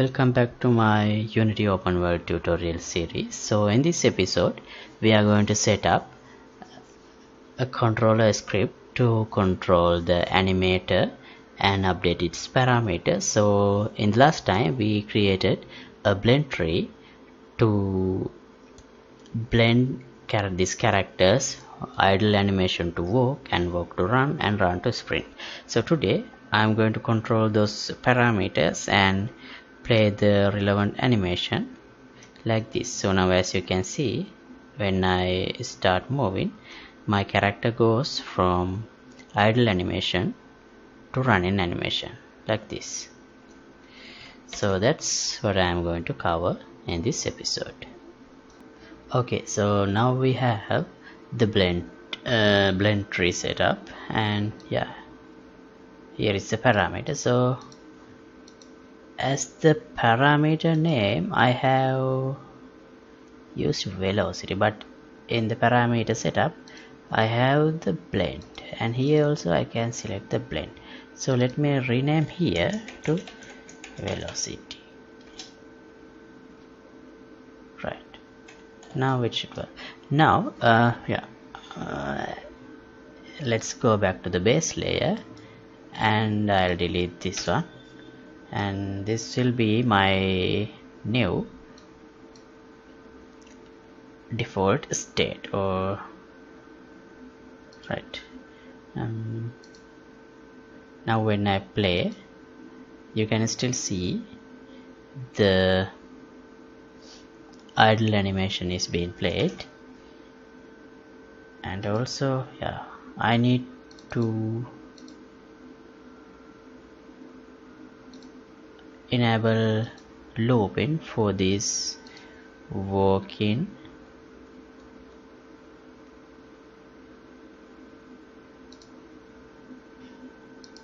Welcome back to my Unity Open World tutorial series. So in this episode we are going to set up a controller script to control the animator and update its parameters. So in the last time we created a blend tree to blend these characters, idle animation to walk, and walk to run, and run to sprint. So today I'm going to control those parameters and play the relevant animation like this. So now as you can see, when I start moving, my character goes from idle animation to running animation like this. So that's what I am going to cover in this episode. Okay, so now we have the blend tree set up, and yeah, here is the parameter. So as the parameter name I have used velocity, but in the parameter setup I have the blend, and here also I can select the blend. So let me rename here to velocity. Right, now it should work. Now let's go back to the base layer, and I'll delete this one, and this will be my new default state. Or right, now when I play, you can still see the idle animation is being played. And also I need to enable looping for this walking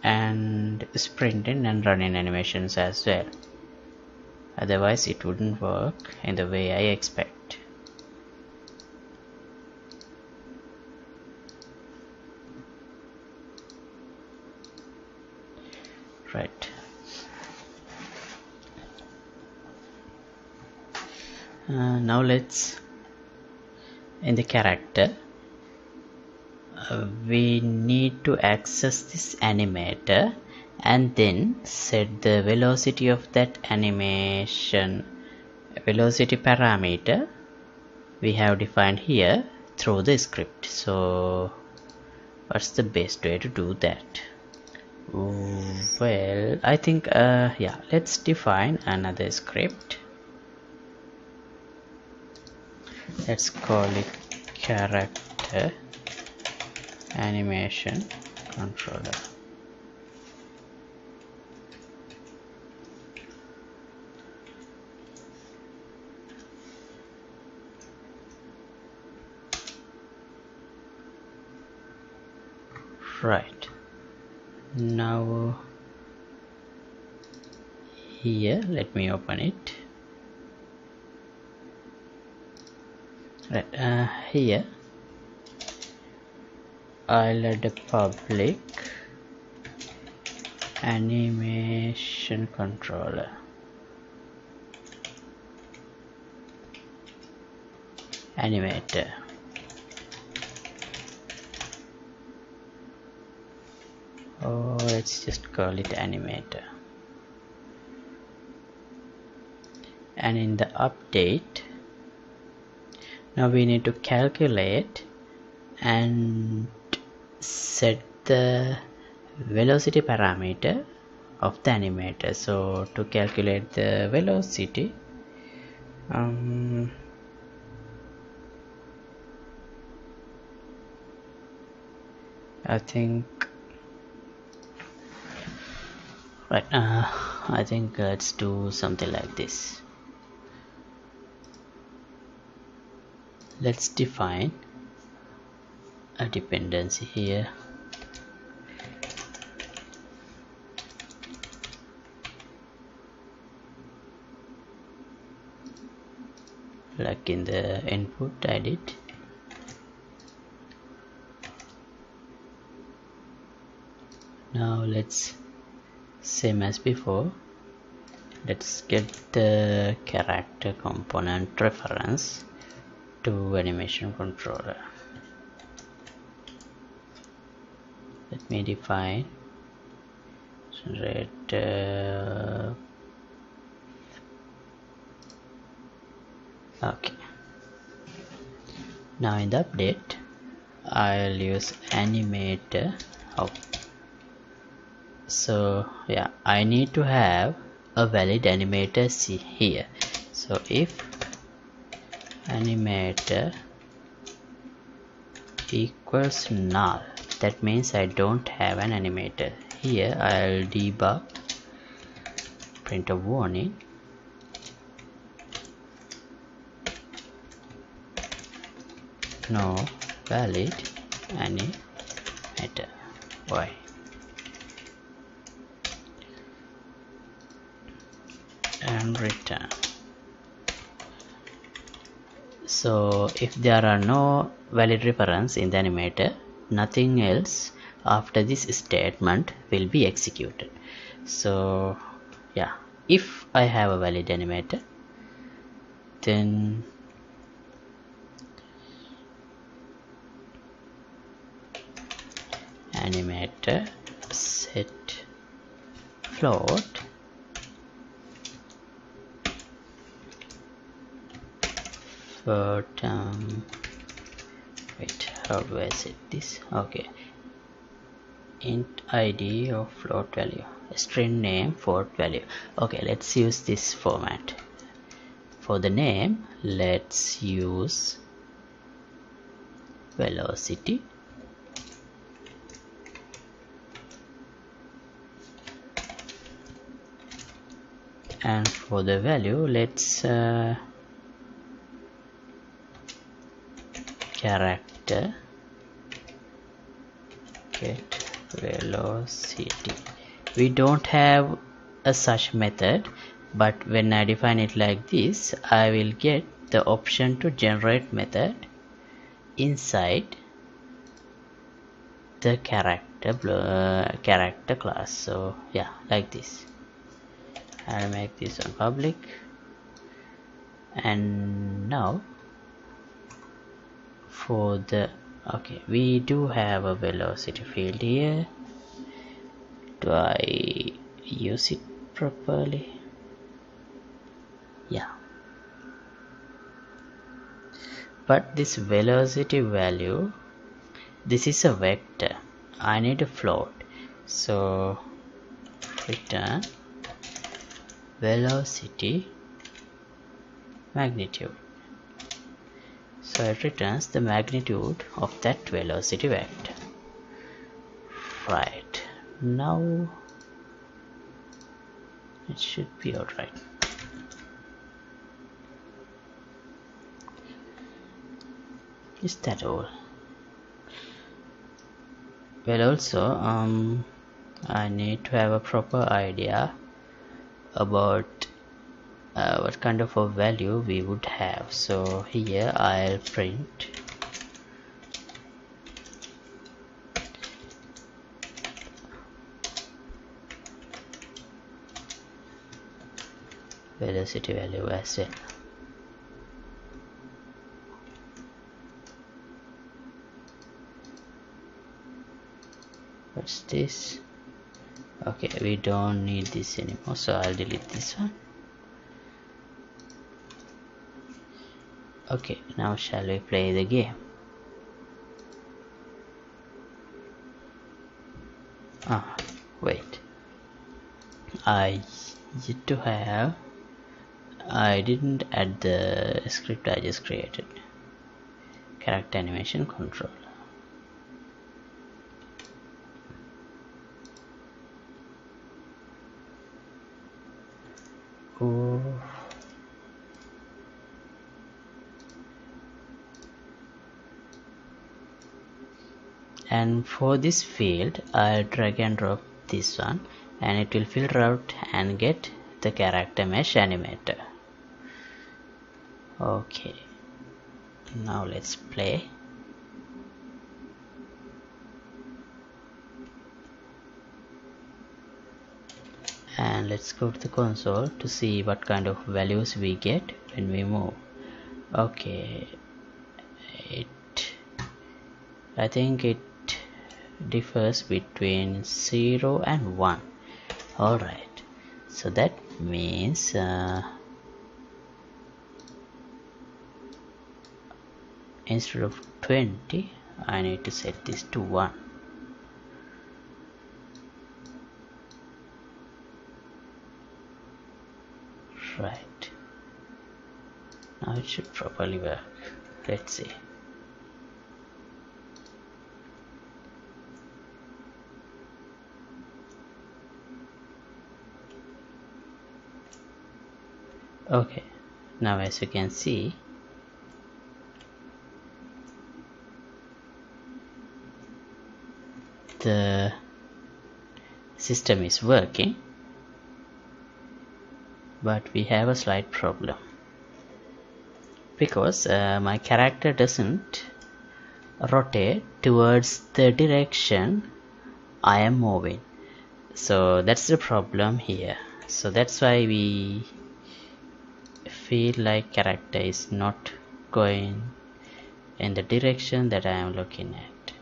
and sprinting and running animations as well, otherwise it wouldn't work in the way I expect. Right, now let's, in the character, we need to access this animator and then set the velocity of that animation velocity parameter we have defined here through the script. So what's the best way to do that? Well, I think let's define another script. Let's call it character animation controller. Right, now here let me open it. Right, here I'll add a public animation controller. Animator. Or let's just call it animator. And in the update, now we need to calculate and set the velocity parameter of the animator. So to calculate the velocity, I think let's do something like this. Let's define a dependency here. Like in the input I did. Now let's, same as before, let's get the character component reference to animation controller. Let me define generate okay. Now in the update I'll use animator. So yeah, I need to have a valid animator here. So if animator equals null, that means I don't have an animator. Here I'll debug, print a warning, no valid animator. Why? And return. So if there are no valid reference in the animator, nothing else after this statement will be executed. So yeah, if I have a valid animator, then animator set float but wait, how do I set this? Okay, int id of float value, string name, float value. Okay, let's use this format. For the name, let's use velocity, and for the value, let's character get velocity. We don't have a such method, but when I define it like this, I will get the option to generate method inside the character class. So yeah, like this. I'll make this on public, and now for the okay, we do have a velocity field here. Do I use it properly? Yeah, but this velocity value, this is a vector, I need a float. So return velocity magnitude. So it returns the magnitude of that velocity vector. Right, now it should be alright. Is that all? Well, also I need to have a proper idea about what kind of a value we would have. So here I'll print velocity value as well. What's this? Okay, we don't need this anymore, so I'll delete this one. Okay, now shall we play the game? Wait, I didn't add the script I just created. Character animation controller. And for this field, I'll drag and drop this one, and it will filter out and get the character mesh animator. Okay, now let's play. And and let's go to the console to see what kind of values we get when we move. Okay, I think it differs between 0 and 1. Alright, so that means instead of 20 I need to set this to 1. Right, now it should properly work. Let's see. Okay, now as you can see, the system is working, but we have a slight problem because my character doesn't rotate towards the direction I am moving. So that's the problem here. So that's why we feel like character is not going in the direction that I am looking at.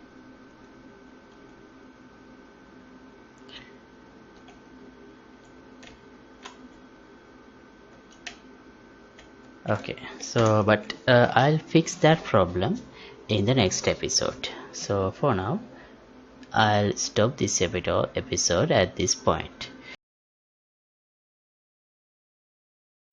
Okay, so but I'll fix that problem in the next episode. So for now I'll stop this episode at this point.